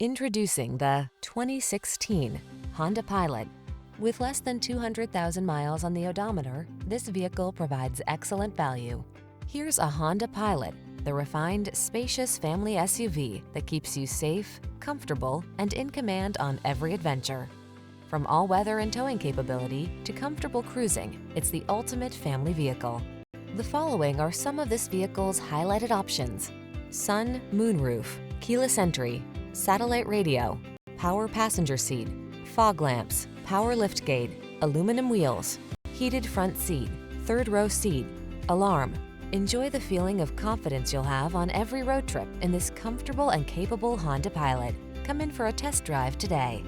Introducing the 2016 Honda Pilot. With less than 200,000 miles on the odometer, this vehicle provides excellent value. Here's a Honda Pilot, the refined, spacious family SUV that keeps you safe, comfortable, and in command on every adventure. From all-weather and towing capability to comfortable cruising, it's the ultimate family vehicle. The following are some of this vehicle's highlighted options: sun, moonroof, keyless entry, satellite radio, power passenger seat, fog lamps, power liftgate, aluminum wheels, heated front seat, third row seat, alarm. Enjoy the feeling of confidence you'll have on every road trip in this comfortable and capable Honda Pilot. Come in for a test drive today.